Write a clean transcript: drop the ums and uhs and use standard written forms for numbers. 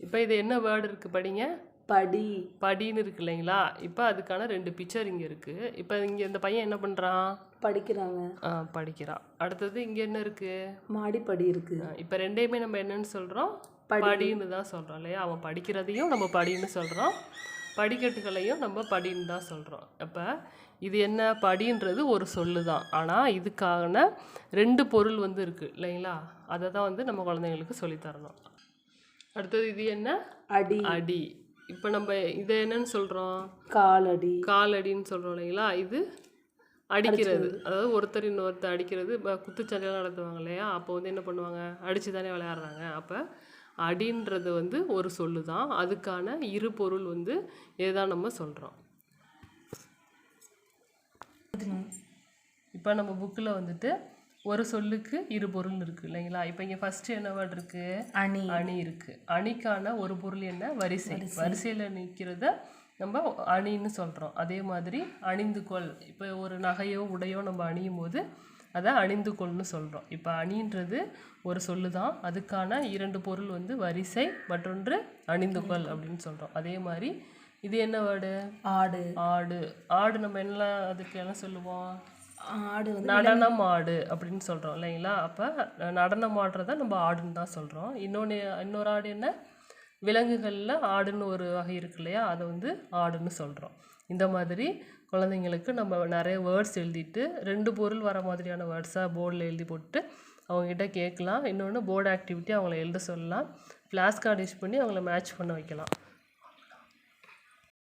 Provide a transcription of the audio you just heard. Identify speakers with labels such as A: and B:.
A: இப்போ இது என்ன வேர்டு இருக்குது படிங்க.
B: படி.
A: படின்னு இருக்கு இல்லைங்களா? இப்போ அதுக்கான 2 பிக்சர் இங்கே இருக்குது. இப்போ இங்கே இந்த பையன் என்ன பண்ணுறான்?
B: படிக்கிறாங்க.
A: படிக்கிறான். அடுத்தது இங்கே என்ன இருக்குது?
B: மாடிப்படி இருக்குது.
A: இப்போ ரெண்டையுமே நம்ம என்னன்னு சொல்கிறோம்? படின்னு தான் சொல்கிறோம் இல்லையா? அவன் படிக்கிறதையும் நம்ம படின்னு சொல்கிறோம், படிக்கட்டுகளையும் நம்ம படின்னு தான் சொல்கிறோம். அப்போ இது என்ன? படின்றது ஒரு சொல்லு தான், ஆனால் இதுக்கான 2 பொருள் வந்து இருக்குது இல்லைங்களா? அதை தான் வந்து நம்ம குழந்தைங்களுக்கு சொல்லித்தரணும். அடுத்தது இது என்ன?
B: அடி.
A: அடி. இப்போ நம்ம இதை என்னன்னு சொல்கிறோம்?
B: காலடி.
A: காலடின்னு சொல்கிறோம் இல்லைங்களா? இது அடிக்கிறது, அதாவது ஒருத்தர் இன்னொருத்தர் அடிக்கிறது. இப்போ குத்துச்சண்டையெல்லாம் நடத்துவாங்க இல்லையா? அப்போ வந்து என்ன பண்ணுவாங்க? அடித்து தானே விளையாடுறாங்க. அப்போ அடின்றது வந்து ஒரு சொல்லு தான், அதுக்கான 2 பொருள் வந்து இதுதான் நம்ம சொல்கிறோம். இப்போ நம்ம புக்கில் வந்துட்டு ஒரு சொல்லுக்கு 2 பொருள் இருக்குது இல்லைங்களா? இப்போ இங்கே ஃபஸ்ட்டு என்ன வேர்டு இருக்குது?
B: அணி.
A: அணி இருக்குது. அணிக்கான ஒரு பொருள் என்ன? வரிசை. வரிசையில் நிற்கிறத நம்ம அணின்னு சொல்கிறோம். அதே மாதிரி அணிந்து கொள், இப்போ ஒரு நகையோ உடையோ நம்ம அணியும் போது அதை அணிந்து கொள்னு சொல்கிறோம். இப்போ அணின்றது ஒரு சொல்லு தான், அதுக்கான 2 பொருள் வந்து வரிசை, மற்றொன்று அணிந்து கொள் அப்படின்னு சொல்கிறோம். அதே மாதிரி இது என்ன வேர்டு?
B: ஆடு.
A: ஆடு. ஆடு நம்ம என்ன அதுக்கு என்ன சொல்லுவோம்?
B: ஆடு வந்து
A: நடனம் ஆடு அப்படின்னு சொல்கிறோம் இல்லைங்களா? அப்போ நடனம் ஆடுறத நம்ம ஆடுன்னு தான் சொல்கிறோம். இன்னொரு ஆடு என்ன? விலங்குகளில் ஆடுன்னு ஒரு வகை இருக்கு இல்லையா? அதை வந்து ஆடுன்னு சொல்கிறோம். இந்த மாதிரி குழந்தைங்களுக்கு நம்ம நிறைய வேர்ட்ஸ் எழுதிட்டு 2 பொருள் வர மாதிரியான வேர்ட்ஸாக போர்டில் எழுதி போட்டு அவங்ககிட்ட கேட்கலாம். இன்னொன்று போர்டு ஆக்டிவிட்டி அவங்கள எழுத சொல்லலாம். ஃப்ளாஷ் கார்டு யூஸ் பண்ணி அவங்கள மேட்ச் பண்ண வைக்கலாம்.